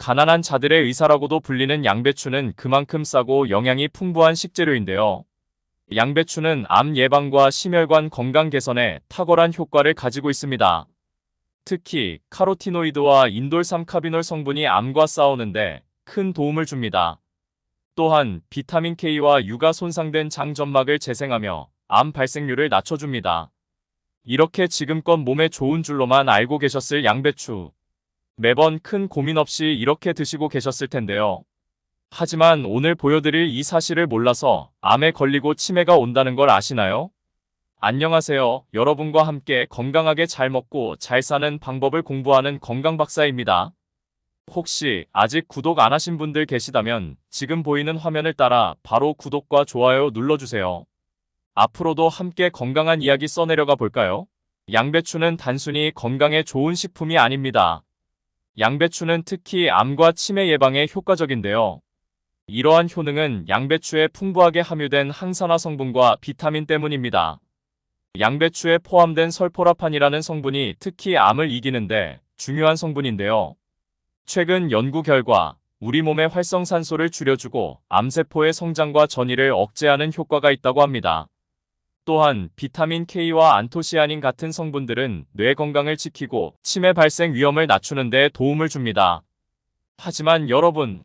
가난한 자들의 의사라고도 불리는 양배추는 그만큼 싸고 영양이 풍부한 식재료인데요. 양배추는 암 예방과 심혈관 건강 개선에 탁월한 효과를 가지고 있습니다. 특히 카로티노이드와 인돌삼카비놀 성분이 암과 싸우는데 큰 도움을 줍니다. 또한 비타민 K와 유가 손상된 장 점막을 재생하며 암 발생률을 낮춰줍니다. 이렇게 지금껏 몸에 좋은 줄로만 알고 계셨을 양배추. 매번 큰 고민 없이 이렇게 드시고 계셨을 텐데요. 하지만 오늘 보여드릴 이 사실을 몰라서 암에 걸리고 치매가 온다는 걸 아시나요? 안녕하세요. 여러분과 함께 건강하게 잘 먹고 잘 사는 방법을 공부하는 건강박사입니다. 혹시 아직 구독 안 하신 분들 계시다면 지금 보이는 화면을 따라 바로 구독과 좋아요 눌러주세요. 앞으로도 함께 건강한 이야기 써내려가 볼까요? 양배추는 단순히 건강에 좋은 식품이 아닙니다. 양배추는 특히 암과 치매 예방에 효과적인데요. 이러한 효능은 양배추에 풍부하게 함유된 항산화 성분과 비타민 때문입니다. 양배추에 포함된 설포라판이라는 성분이 특히 암을 이기는데 중요한 성분인데요. 최근 연구 결과 우리 몸의 활성산소를 줄여주고 암세포의 성장과 전이를 억제하는 효과가 있다고 합니다. 또한 비타민 K와 안토시아닌 같은 성분들은 뇌 건강을 지키고 치매 발생 위험을 낮추는 데 도움을 줍니다. 하지만 여러분,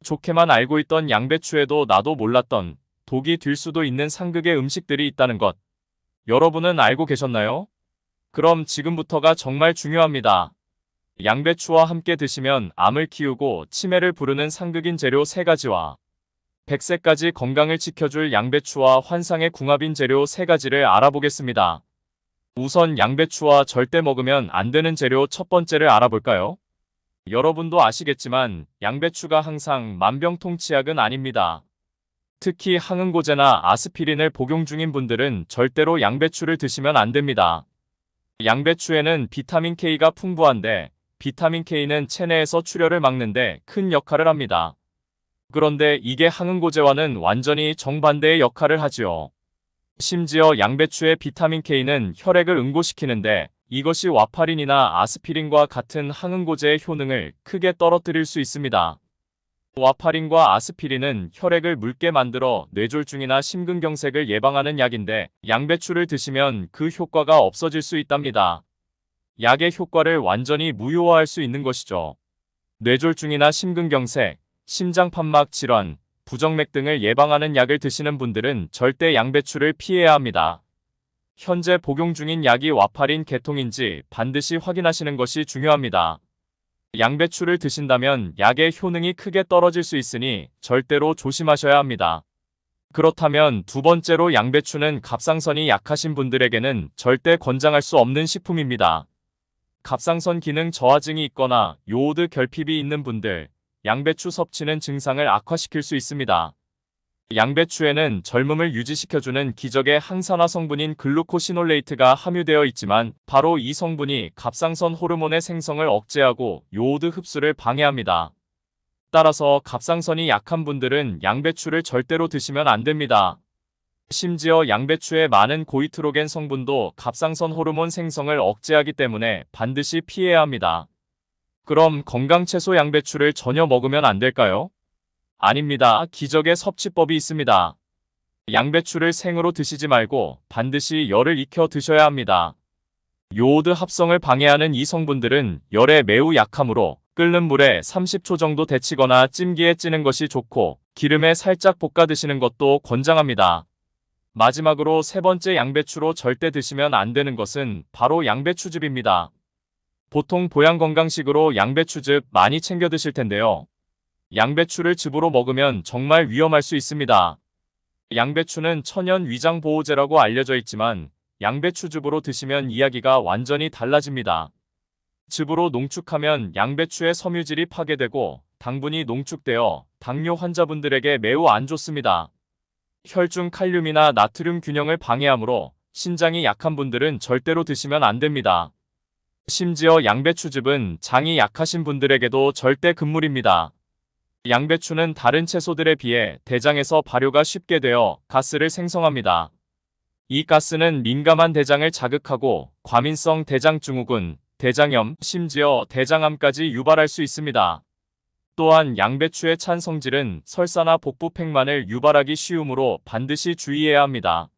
좋게만 알고 있던 양배추에도 나도 몰랐던 독이 될 수도 있는 상극의 음식들이 있다는 것. 여러분은 알고 계셨나요? 그럼 지금부터가 정말 중요합니다. 양배추와 함께 드시면 암을 키우고 치매를 부르는 상극인 재료 3가지와 100세까지 건강을 지켜줄 양배추와 환상의 궁합인 재료 3가지를 알아보겠습니다. 우선 양배추와 절대 먹으면 안 되는 재료 첫 번째를 알아볼까요? 여러분도 아시겠지만 양배추가 항상 만병통치약은 아닙니다. 특히 항응고제나 아스피린을 복용 중인 분들은 절대로 양배추를 드시면 안 됩니다. 양배추에는 비타민 K가 풍부한데 비타민 K는 체내에서 출혈을 막는데 큰 역할을 합니다. 그런데 이게 항응고제와는 완전히 정반대의 역할을 하지요. 심지어 양배추의 비타민 K는 혈액을 응고시키는데 이것이 와파린이나 아스피린과 같은 항응고제의 효능을 크게 떨어뜨릴 수 있습니다. 와파린과 아스피린은 혈액을 묽게 만들어 뇌졸중이나 심근경색을 예방하는 약인데 양배추를 드시면 그 효과가 없어질 수 있답니다. 약의 효과를 완전히 무효화할 수 있는 것이죠. 뇌졸중이나 심근경색, 심장판막 질환, 부정맥 등을 예방하는 약을 드시는 분들은 절대 양배추를 피해야 합니다. 현재 복용 중인 약이 와파린 계통인지 반드시 확인하시는 것이 중요합니다. 양배추를 드신다면 약의 효능이 크게 떨어질 수 있으니 절대로 조심하셔야 합니다. 그렇다면 두 번째로 양배추는 갑상선이 약하신 분들에게는 절대 권장할 수 없는 식품입니다. 갑상선 기능 저하증이 있거나 요오드 결핍이 있는 분들, 양배추 섭취는 증상을 악화시킬 수 있습니다. 양배추에는 젊음을 유지시켜주는 기적의 항산화 성분인 글루코시놀레이트가 함유되어 있지만 바로 이 성분이 갑상선 호르몬의 생성을 억제하고 요오드 흡수를 방해합니다. 따라서 갑상선이 약한 분들은 양배추를 절대로 드시면 안 됩니다. 심지어 양배추의 많은 고이트로겐 성분도 갑상선 호르몬 생성을 억제하기 때문에 반드시 피해야 합니다. 그럼 건강채소 양배추를 전혀 먹으면 안 될까요? 아닙니다. 기적의 섭취법이 있습니다. 양배추를 생으로 드시지 말고 반드시 열을 익혀 드셔야 합니다. 요오드 합성을 방해하는 이 성분들은 열에 매우 약하므로 끓는 물에 30초 정도 데치거나 찜기에 찌는 것이 좋고 기름에 살짝 볶아 드시는 것도 권장합니다. 마지막으로 세 번째 양배추로 절대 드시면 안 되는 것은 바로 양배추즙입니다. 보통 보양건강식으로 양배추즙 많이 챙겨 드실 텐데요. 양배추를 즙으로 먹으면 정말 위험할 수 있습니다. 양배추는 천연 위장보호제라고 알려져 있지만 양배추즙으로 드시면 이야기가 완전히 달라집니다. 즙으로 농축하면 양배추의 섬유질이 파괴되고 당분이 농축되어 당뇨 환자분들에게 매우 안 좋습니다. 혈중 칼륨이나 나트륨 균형을 방해하므로 신장이 약한 분들은 절대로 드시면 안 됩니다. 심지어 양배추즙은 장이 약하신 분들에게도 절대 금물입니다. 양배추는 다른 채소들에 비해 대장에서 발효가 쉽게 되어 가스를 생성합니다. 이 가스는 민감한 대장을 자극하고 과민성 대장증후군, 대장염, 심지어 대장암까지 유발할 수 있습니다. 또한 양배추의 찬 성질은 설사나 복부팽만을 유발하기 쉬우므로 반드시 주의해야 합니다.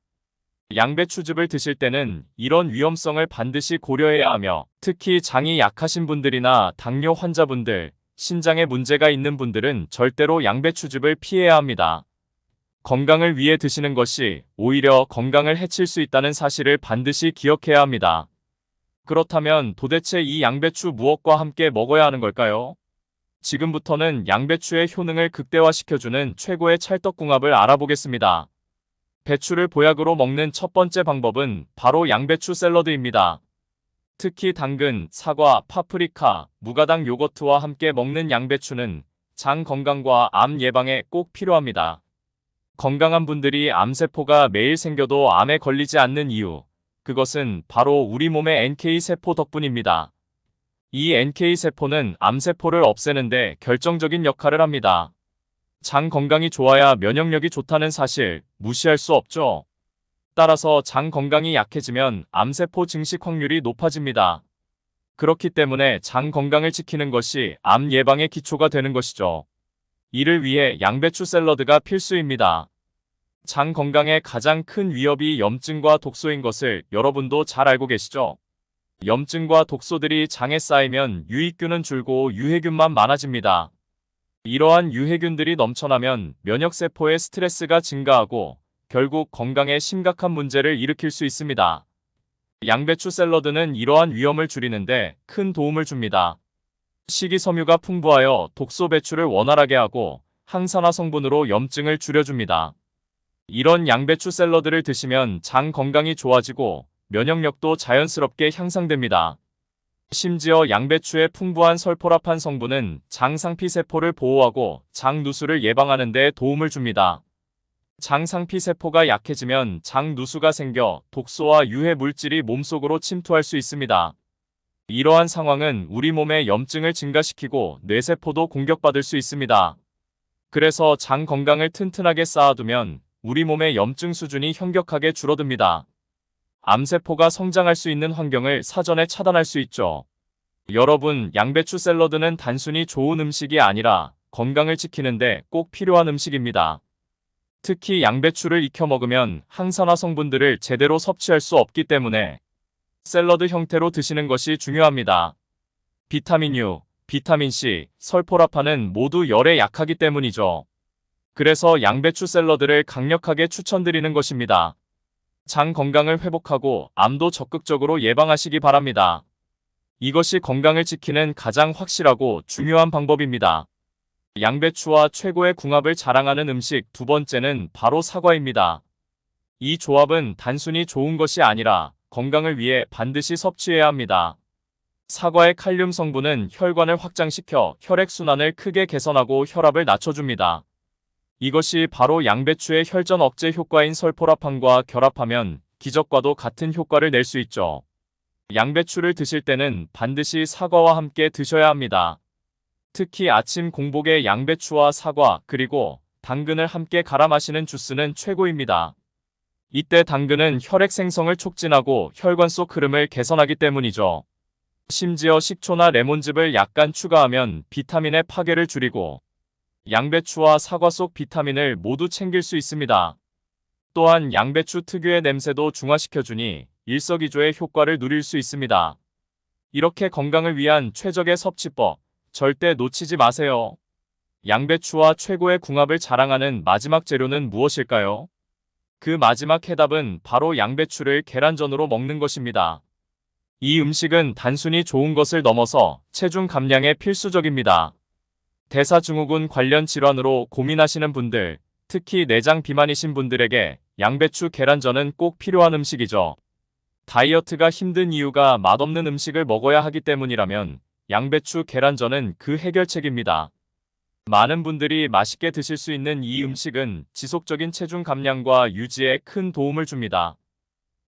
양배추즙을 드실 때는 이런 위험성을 반드시 고려해야 하며 특히 장이 약하신 분들이나 당뇨 환자분들, 신장에 문제가 있는 분들은 절대로 양배추즙을 피해야 합니다. 건강을 위해 드시는 것이 오히려 건강을 해칠 수 있다는 사실을 반드시 기억해야 합니다. 그렇다면 도대체 이 양배추 무엇과 함께 먹어야 하는 걸까요? 지금부터는 양배추의 효능을 극대화시켜주는 최고의 찰떡궁합을 알아보겠습니다. 배추를 보약으로 먹는 첫 번째 방법은 바로 양배추 샐러드입니다. 특히 당근, 사과, 파프리카, 무가당 요거트와 함께 먹는 양배추는 장 건강과 암 예방에 꼭 필요합니다. 건강한 분들이 암세포가 매일 생겨도 암에 걸리지 않는 이유, 그것은 바로 우리 몸의 NK세포 덕분입니다. 이 NK세포는 암세포를 없애는데 결정적인 역할을 합니다. 장 건강이 좋아야 면역력이 좋다는 사실 무시할 수 없죠. 따라서 장 건강이 약해지면 암세포 증식 확률이 높아집니다. 그렇기 때문에 장 건강을 지키는 것이 암 예방의 기초가 되는 것이죠. 이를 위해 양배추 샐러드가 필수입니다. 장 건강에 가장 큰 위협이 염증과 독소인 것을 여러분도 잘 알고 계시죠? 염증과 독소들이 장에 쌓이면 유익균은 줄고 유해균만 많아집니다. 이러한 유해균들이 넘쳐나면 면역세포의 스트레스가 증가하고 결국 건강에 심각한 문제를 일으킬 수 있습니다. 양배추 샐러드는 이러한 위험을 줄이는데 큰 도움을 줍니다. 식이섬유가 풍부하여 독소 배출을 원활하게 하고 항산화 성분으로 염증을 줄여줍니다. 이런 양배추 샐러드를 드시면 장 건강이 좋아지고 면역력도 자연스럽게 향상됩니다. 심지어 양배추의 풍부한 설포라판 성분은 장 상피세포를 보호하고 장 누수를 예방하는 데 도움을 줍니다. 장 상피세포가 약해지면 장 누수가 생겨 독소와 유해 물질이 몸속으로 침투할 수 있습니다. 이러한 상황은 우리 몸의 염증을 증가시키고 뇌세포도 공격받을 수 있습니다. 그래서 장 건강을 튼튼하게 쌓아두면 우리 몸의 염증 수준이 현격하게 줄어듭니다. 암세포가 성장할 수 있는 환경을 사전에 차단할 수 있죠. 여러분, 양배추 샐러드는 단순히 좋은 음식이 아니라 건강을 지키는데 꼭 필요한 음식입니다. 특히 양배추를 익혀 먹으면 항산화 성분들을 제대로 섭취할 수 없기 때문에 샐러드 형태로 드시는 것이 중요합니다. 비타민 U, 비타민 C, 설포라판은 모두 열에 약하기 때문이죠. 그래서 양배추 샐러드를 강력하게 추천드리는 것입니다. 장 건강을 회복하고 암도 적극적으로 예방하시기 바랍니다. 이것이 건강을 지키는 가장 확실하고 중요한 방법입니다. 양배추와 최고의 궁합을 자랑하는 음식 두 번째는 바로 사과입니다. 이 조합은 단순히 좋은 것이 아니라 건강을 위해 반드시 섭취해야 합니다. 사과의 칼륨 성분은 혈관을 확장시켜 혈액순환을 크게 개선하고 혈압을 낮춰줍니다. 이것이 바로 양배추의 혈전 억제 효과인 설포라판과 결합하면 기적과도 같은 효과를 낼 수 있죠. 양배추를 드실 때는 반드시 사과와 함께 드셔야 합니다. 특히 아침 공복에 양배추와 사과 그리고 당근을 함께 갈아 마시는 주스는 최고입니다. 이때 당근은 혈액 생성을 촉진하고 혈관 속 흐름을 개선하기 때문이죠. 심지어 식초나 레몬즙을 약간 추가하면 비타민의 파괴를 줄이고 양배추와 사과 속 비타민을 모두 챙길 수 있습니다. 또한 양배추 특유의 냄새도 중화시켜주니 일석이조의 효과를 누릴 수 있습니다. 이렇게 건강을 위한 최적의 섭취법, 절대 놓치지 마세요. 양배추와 최고의 궁합을 자랑하는 마지막 재료는 무엇일까요? 그 마지막 해답은 바로 양배추를 계란전으로 먹는 것입니다. 이 음식은 단순히 좋은 것을 넘어서 체중 감량에 필수적입니다. 대사증후군 관련 질환으로 고민하시는 분들, 특히 내장 비만이신 분들에게 양배추 계란전은 꼭 필요한 음식이죠. 다이어트가 힘든 이유가 맛없는 음식을 먹어야 하기 때문이라면 양배추 계란전은 그 해결책입니다. 많은 분들이 맛있게 드실 수 있는 이 음식은 지속적인 체중 감량과 유지에 큰 도움을 줍니다.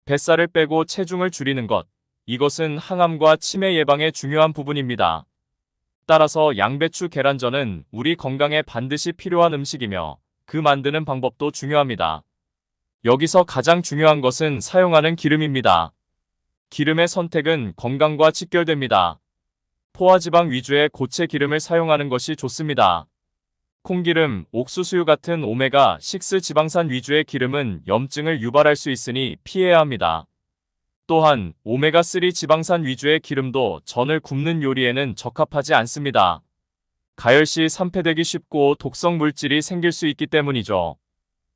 뱃살을 빼고 체중을 줄이는 것, 이것은 항암과 치매 예방에 중요한 부분입니다. 따라서 양배추 계란전은 우리 건강에 반드시 필요한 음식이며 그 만드는 방법도 중요합니다. 여기서 가장 중요한 것은 사용하는 기름입니다. 기름의 선택은 건강과 직결됩니다. 포화지방 위주의 고체 기름을 사용하는 것이 좋습니다. 콩기름, 옥수수유 같은 오메가6 지방산 위주의 기름은 염증을 유발할 수 있으니 피해야 합니다. 또한 오메가3 지방산 위주의 기름도 전을 굽는 요리에는 적합하지 않습니다. 가열시 산패되기 쉽고 독성 물질이 생길 수 있기 때문이죠.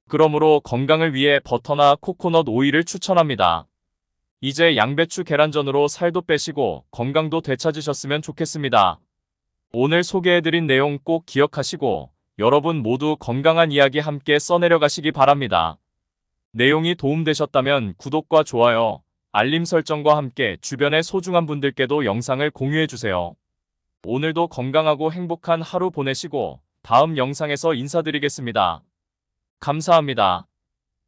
그러므로 건강을 위해 버터나 코코넛 오일을 추천합니다. 이제 양배추 계란전으로 살도 빼시고 건강도 되찾으셨으면 좋겠습니다. 오늘 소개해드린 내용 꼭 기억하시고 여러분 모두 건강한 이야기 함께 써내려 가시기 바랍니다. 내용이 도움되셨다면 구독과 좋아요, 알림 설정과 함께 주변의 소중한 분들께도 영상을 공유해주세요. 오늘도 건강하고 행복한 하루 보내시고 다음 영상에서 인사드리겠습니다. 감사합니다.